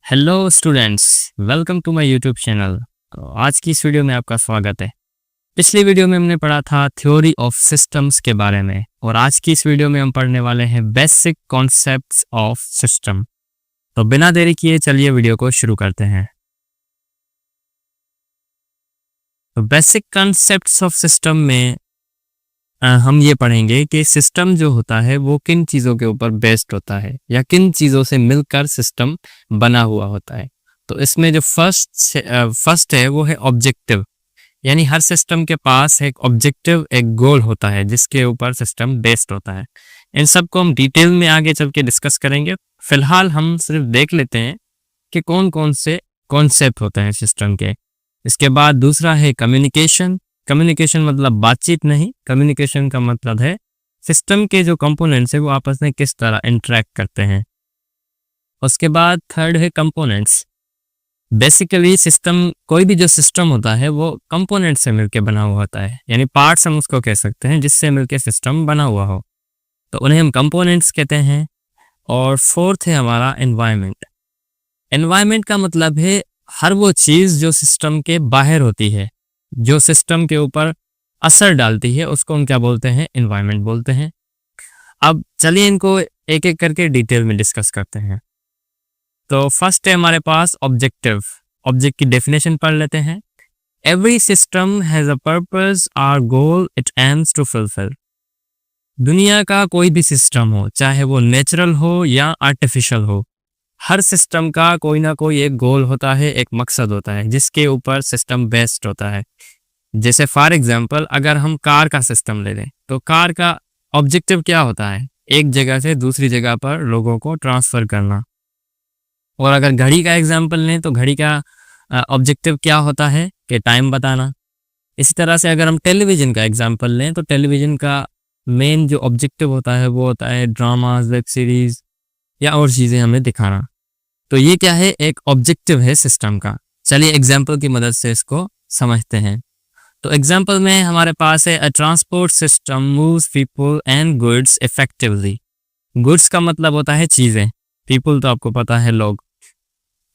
Hello students, welcome to my YouTube channel. तो आज की इस वीडियो में आपका स्वागत है। पिछली वीडियो में हमने पढ़ा था थ्योरी ऑफ सिस्टम्स के बारे में और आज की इस वीडियो में हम पढ़ने वाले हैं बेसिक कॉन्सेप्ट्स ऑफ सिस्टम। तो बिना देरी किए चलिए वीडियो को शुरू करते हैं। तो बेसिक कॉन्सेप्ट्स ऑफ सिस्टम में हम ये पढ़ेंगे कि सिस्टम जो होता है वो किन चीज़ों के ऊपर बेस्ड होता है या किन चीज़ों से मिलकर सिस्टम बना हुआ होता है। तो इसमें जो फर्स्ट है वो है ऑब्जेक्टिव, यानी हर सिस्टम के पास एक ऑब्जेक्टिव, एक गोल होता है जिसके ऊपर सिस्टम बेस्ड होता है। इन सब को हम डिटेल में आगे चल के डिस्कस करेंगे। फिलहाल हम सिर्फ देख लेते हैं कि कौन कौन से कॉन्सेप्ट होते हैं सिस्टम के। इसके बाद दूसरा है कम्युनिकेशन। कम्युनिकेशन मतलब बातचीत नहीं, कम्युनिकेशन का मतलब है सिस्टम के जो कंपोनेंट्स है वो आपस में किस तरह इंटरेक्ट करते हैं। उसके बाद थर्ड है कंपोनेंट्स। बेसिकली सिस्टम, कोई भी जो सिस्टम होता है वो कंपोनेंट से मिलके बना हुआ होता है, यानी पार्ट्स हम उसको कह सकते हैं जिससे मिलके सिस्टम बना हुआ हो, तो उन्हें हम कंपोनेंट्स कहते हैं। और फोर्थ है हमारा एनवायरनमेंट। एनवायरनमेंट का मतलब है हर वो चीज़ जो सिस्टम के बाहर होती है, जो सिस्टम के ऊपर असर डालती है, उसको हम क्या बोलते हैं? एनवायरनमेंट बोलते हैं। अब चलिए इनको एक एक करके डिटेल में डिस्कस करते हैं। तो फर्स्ट है हमारे पास ऑब्जेक्टिव। ऑब्जेक्ट की डेफिनेशन पढ़ लेते हैं। Every system has a purpose और goal it aims to fulfil. दुनिया का कोई भी सिस्टम हो, चाहे वो नेचुरल हो या आर्टिफिशियल हो, हर सिस्टम का कोई ना कोई एक गोल होता है, एक मकसद होता है जिसके ऊपर सिस्टम बेस्ड होता है। जैसे फॉर एग्जांपल अगर हम कार का सिस्टम ले लें तो कार का ऑब्जेक्टिव क्या होता है? एक जगह से दूसरी जगह पर लोगों को ट्रांसफ़र करना। और अगर घड़ी का एग्जांपल लें तो घड़ी का ऑब्जेक्टिव क्या होता है? कि टाइम बताना। इसी तरह से अगर हम टेलीविज़न का एग्जांपल लें तो टेलीविज़न का मेन जो ऑब्जेक्टिव होता है वो होता है ड्रामाज, वेब सीरीज़ या और चीज़ें हमें दिखाना। तो ये क्या है? एक ऑब्जेक्टिव है सिस्टम का। चलिए एग्जाम्पल की मदद से इसको समझते हैं। तो एग्जाम्पल में हमारे पास है अ transport system moves people and goods effectively. Goods का मतलब होता है चीज़ें, पीपल तो आपको पता है लोग।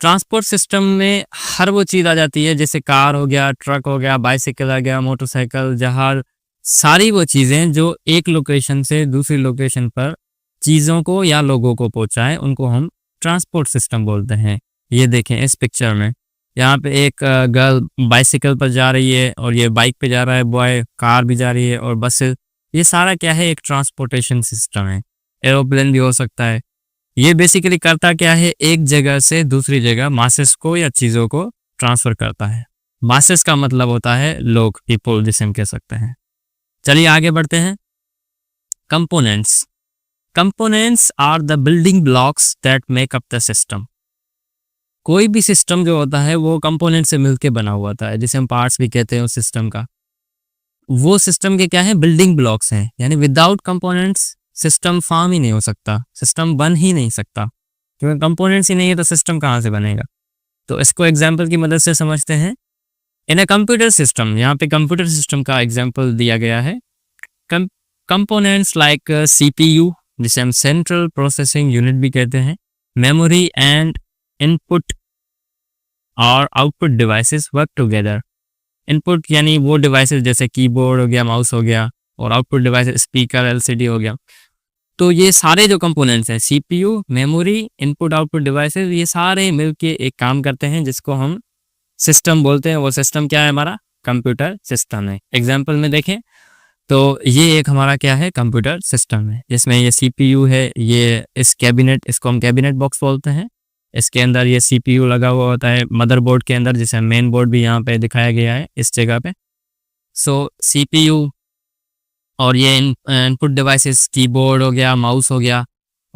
ट्रांसपोर्ट सिस्टम में हर वो चीज़ आ जाती है, जैसे कार हो गया, ट्रक हो गया, बाइसिकल आ गया, मोटरसाइकिल, जहाज, सारी वो चीज़ें जो एक लोकेशन से दूसरी लोकेशन पर चीज़ों को या लोगों को पहुँचाए, उनको हम ट्रांसपोर्ट सिस्टम बोलते हैं। ये देखें इस पिक्चर में, यहाँ पे एक गर्ल बाइसिकल पर जा रही है और ये बाइक पे जा रहा है बॉय, कार भी जा रही है और बसेस। ये सारा क्या है? एक ट्रांसपोर्टेशन सिस्टम है। एरोप्लेन भी हो सकता है। ये बेसिकली करता क्या है? एक जगह से दूसरी जगह मासेस को या चीज़ों को ट्रांसफ़र करता है। मासेस का मतलब होता है लोग, पीपल जिसे हम कह सकते हैं। चलिए आगे बढ़ते हैं। Components. Components are the building blocks that make up the system. कोई भी सिस्टम जो होता है वो कंपोनेंट से मिलके बना हुआ होता है, जिसे हम पार्ट्स भी कहते हैं उस सिस्टम का। वो सिस्टम के क्या है? बिल्डिंग ब्लॉक्स हैं, यानी विदाउट कंपोनेंट्स सिस्टम फॉर्म ही नहीं हो सकता, सिस्टम बन ही नहीं सकता, क्योंकि कंपोनेंट्स ही नहीं है तो सिस्टम कहाँ से बनेगा? तो इसको एग्जाम्पल की मदद से समझते हैं। इन अ कंप्यूटर सिस्टम, यहाँ पे कंप्यूटर सिस्टम का एग्जाम्पल दिया गया है। कंपोनेंट्स लाइक CPU, जिसे हम सेंट्रल प्रोसेसिंग यूनिट भी कहते हैं, मेमोरी एंड इनपुट और output devices work together. Input यानी वो डिवाइसेस जैसे कीबोर्ड हो गया, माउस हो गया, और आउटपुट डिवाइसेस स्पीकर, LCD हो गया। तो ये सारे जो कंपोनेंट्स हैं, CPU, memory, input output devices, ये सारे मिलके एक काम करते हैं जिसको हम सिस्टम बोलते हैं। वो सिस्टम क्या है? हमारा कंप्यूटर सिस्टम है। एग्जाम्पल में देखें तो ये एक हमारा क्या है? कंप्यूटर सिस्टम है, जिसमें ये CPU है, ये इस कैबिनेट, इसको हम कैबिनेट बॉक्स बोलते हैं। इसके अंदर ये CPU लगा हुआ होता है मदरबोर्ड के अंदर, जिसे मेन बोर्ड भी यहाँ पे दिखाया गया है इस जगह पे। सो CPU और ये इनपुट डिवाइसेस कीबोर्ड हो गया, माउस हो गया,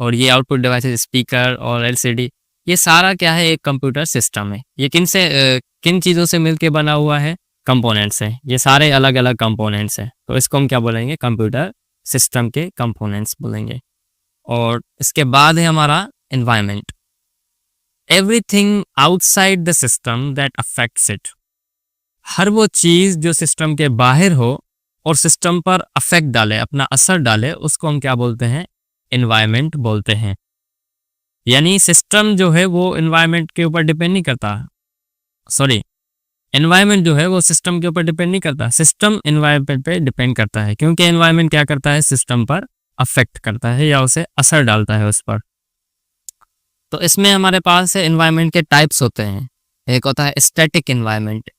और ये आउटपुट डिवाइसेस स्पीकर और LCD, ये सारा क्या है? एक कंप्यूटर सिस्टम है। ये किन चीज़ों से मिलके बना हुआ है? कंपोनेंट्स हैं। ये सारे अलग अलग कंपोनेंट्स हैं, तो इसको हम क्या बोलेंगे? कंप्यूटर सिस्टम के कंपोनेंट्स बोलेंगे। और इसके बाद है हमारा environment. Everything outside the system that affects it. हर वो चीज़ जो सिस्टम के बाहर हो और सिस्टम पर अफेक्ट डाले, अपना असर डाले, उसको हम क्या बोलते हैं? एनवायरनमेंट बोलते हैं। यानी सिस्टम जो है वो एनवायरनमेंट के ऊपर डिपेंड नहीं करता, सॉरी, एनवायरनमेंट जो है वो सिस्टम के ऊपर डिपेंड नहीं करता, सिस्टम एनवायरनमेंट पे डिपेंड करता है, क्योंकि एनवायरनमेंट क्या करता है, सिस्टम पर अफेक्ट करता है या उसे असर डालता है उस पर। तो इसमें हमारे पास एनवायरनमेंट के टाइप्स होते हैं। एक होता है स्टैटिक एनवायरनमेंट।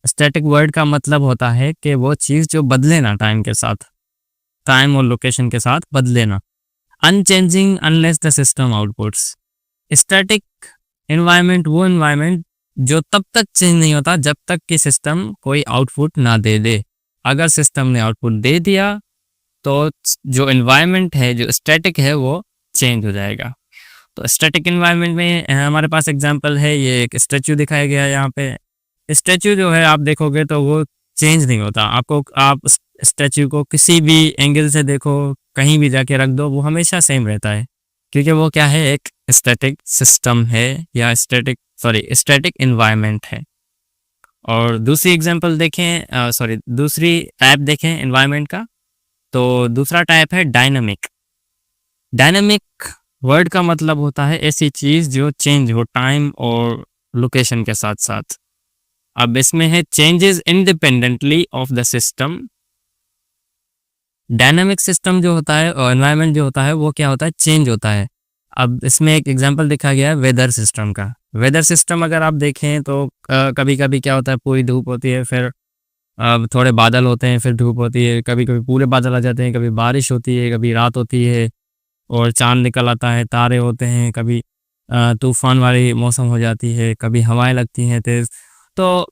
स्टैटिक वर्ड का मतलब होता है कि वो चीज़ जो बदले ना टाइम के साथ, टाइम और लोकेशन के साथ बदले ना। Unchanging unless the system outputs. Static environment वो एनवायरनमेंट जो तब तक चेंज नहीं होता जब तक कि सिस्टम कोई आउटपुट ना दे दे। अगर सिस्टम ने आउटपुट दे दिया तो जो एनवायरनमेंट है, जो स्टैटिक है, वो चेंज हो जाएगा। तो स्टैटिक एनवायरनमेंट में हमारे पास एग्जांपल है, ये एक स्टैचू दिखाया गया है यहाँ पे। स्टैचू जो है आप देखोगे तो वो चेंज नहीं होता। आप स्टैचू को किसी भी एंगल से देखो, कहीं भी जाके रख दो, वो हमेशा सेम रहता है, क्योंकि वो क्या है, एक स्टैटिक सिस्टम है या स्टैटिक एनवायरनमेंट है। और दूसरी एग्जांपल देखें, दूसरी टाइप देखें एनवायरनमेंट का, तो दूसरा टाइप है डायनामिक। डायनामिक वर्ड का मतलब होता है ऐसी चीज जो चेंज हो टाइम और लोकेशन के साथ साथ। अब इसमें है changes independently of the system. Dynamic system जो होता है और एनवायरनमेंट जो होता है वो क्या होता है, चेंज होता है। अब इसमें एक एग्जांपल दिखा गया है वेदर सिस्टम का। वेदर सिस्टम अगर आप देखें तो कभी कभी क्या होता है, पूरी धूप होती है, फिर थोड़े बादल होते हैं, फिर धूप होती है, कभी कभी पूरे बादल आ जाते हैं, कभी बारिश होती है, कभी रात होती है और चांद निकल आता है, तारे होते हैं, कभी तूफान वाली मौसम हो जाती है, कभी हवाएं लगती हैं तेज। तो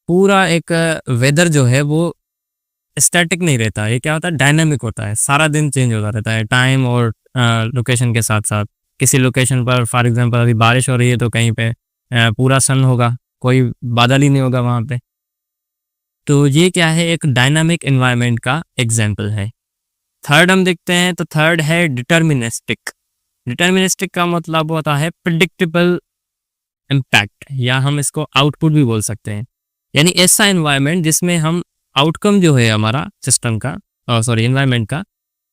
पूरा एक वेदर जो है वो स्टैटिक नहीं रहता, ये क्या होता है, डायनामिक होता है, सारा दिन चेंज होता रहता है टाइम और लोकेशन के साथ साथ। किसी लोकेशन पर फॉर एग्जांपल अभी बारिश हो रही है तो कहीं पे पूरा सन होगा, कोई बादल ही नहीं होगा वहाँ पे। तो ये क्या है, एक डायनामिक एनवायरनमेंट का एग्जाम्पल है। थर्ड हम देखते हैं, तो थर्ड है डिटर्मिनिस्टिक। डिटर्मिनिस्टिक का मतलब होता है प्रिडिक्टेबल इम्पैक्ट, या हम इसको आउटपुट भी बोल सकते हैं। यानी ऐसा एनवायरनमेंट जिसमें हम आउटकम जो है हमारा सिस्टम का, एनवायरनमेंट का,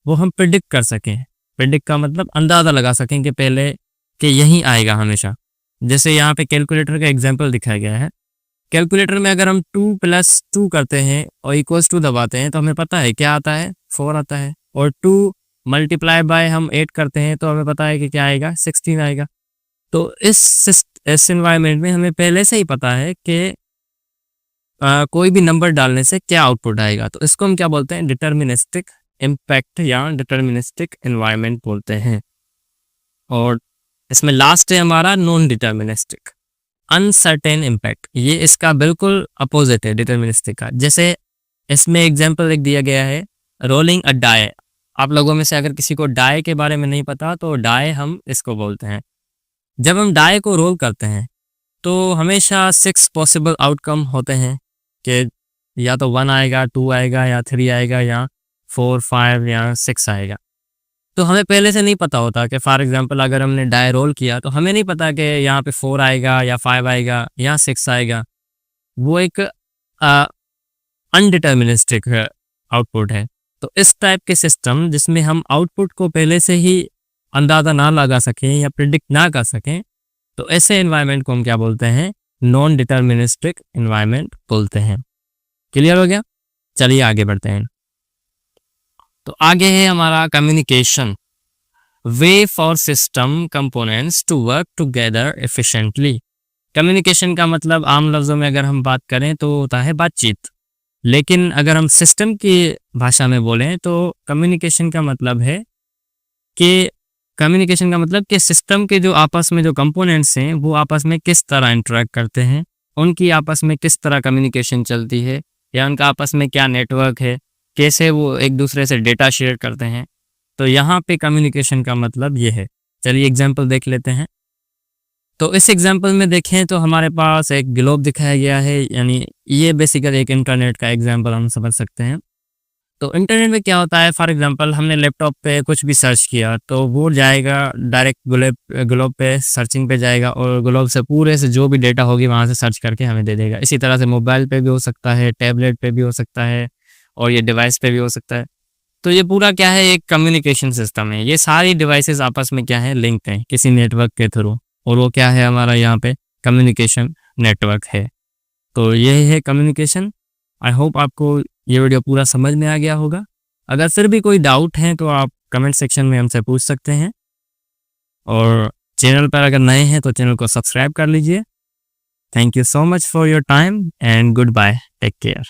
वो हम प्रिडिक्ट कर सकें। प्रिडिक्ट का मतलब अंदाज़ा लगा सकें कि पहले कि यही आएगा हमेशा। जैसे यहाँ पे कैलकुलेटर का एग्जाम्पल दिखाया गया है। कैलकुलेटर में अगर हम 2 + 2 करते हैं और इक्वल्स टू दबाते हैं तो हमें पता है क्या आता है, 4 आता है। और 2 × बाय हम 8 करते हैं तो हमें पता है कि क्या आएगा, 16 आएगा। तो इस एनवायरनमेंट में हमें पहले से ही पता है कि कोई भी नंबर डालने से क्या आउटपुट आएगा। तो इसको हम क्या बोलते हैं, डिटर्मिनिस्टिक इम्पैक्ट या डिटर्मिनिस्टिक एनवायरनमेंट बोलते हैं। और इसमें लास्ट है हमारा नॉन डिटर्मिनिस्टिक, अनसर्टेन इम्पैक्ट। ये इसका बिल्कुल अपोजिट है डिटर्मिनिस्टिक का। जैसे इसमें एग्जांपल एक दिया गया है, रोलिंग अ डाई। आप लोगों में से अगर किसी को डाई के बारे में नहीं पता तो डाई हम इसको बोलते हैं। जब हम डाई को रोल करते हैं तो हमेशा 6 पॉसिबल आउटकम होते हैं कि या तो 1 आएगा, 2 आएगा, या 3 आएगा, या 4, 5 या 6 आएगा। तो हमें पहले से नहीं पता होता कि फॉर एग्जांपल अगर हमने डाई रोल किया तो हमें नहीं पता कि यहाँ पे 4 आएगा या 5 आएगा या 6 आएगा। वो एक अनडिटर्मिनिस्टिक आउटपुट है। तो इस टाइप के सिस्टम जिसमें हम आउटपुट को पहले से ही अंदाज़ा ना लगा सकें या प्रिडिक्ट ना कर सकें, तो ऐसे एनवायरनमेंट को हम क्या बोलते हैं, नॉन डिटर्मिनिस्टिक एनवायरनमेंट बोलते हैं। क्लियर हो गया? चलिए आगे बढ़ते हैं। तो आगे है हमारा communication, way for system components to work together efficiently. Communication का मतलब आम लफ्ज़ों में अगर हम बात करें तो होता है बातचीत, लेकिन अगर हम सिस्टम की भाषा में बोलें तो कम्युनिकेशन का मतलब है कि सिस्टम के जो आपस में जो कंपोनेंट्स हैं वो आपस में किस तरह इंटरेक्ट करते हैं, उनकी आपस में किस तरह कम्युनिकेशन चलती है, या उनका आपस में क्या नेटवर्क है, कैसे वो एक दूसरे से डेटा शेयर करते हैं। तो यहाँ पे कम्युनिकेशन का मतलब ये है। चलिए एग्जांपल देख लेते हैं। तो इस एग्जांपल में देखें तो हमारे पास एक ग्लोब दिखाया गया है, यानी ये बेसिकली एक इंटरनेट का एग्जांपल हम समझ सकते हैं। तो इंटरनेट में क्या होता है, फॉर एग्जांपल हमने लैपटॉप पे कुछ भी सर्च किया तो वो जाएगा डायरेक्ट ग्लोब पे सर्चिंग पे जाएगा और ग्लोब से पूरे से जो भी डेटा होगी वहाँ से सर्च करके हमें दे देगा। इसी तरह से मोबाइल पे भी हो सकता है, टैबलेट पे भी हो सकता है, और ये डिवाइस पे भी हो सकता है। तो ये पूरा क्या है, एक कम्युनिकेशन सिस्टम है। ये सारी डिवाइसेस आपस में क्या है, लिंक्ड हैं किसी नेटवर्क के थ्रू, और वो क्या है हमारा यहाँ पे कम्युनिकेशन नेटवर्क है। तो ये है कम्युनिकेशन। आई होप आपको ये वीडियो पूरा समझ में आ गया होगा। अगर फिर भी कोई डाउट है तो आप कमेंट सेक्शन में हमसे पूछ सकते हैं, और चैनल पर अगर नए हैं तो चैनल को सब्सक्राइब कर लीजिए। Thank you so much for your time and goodbye, take care.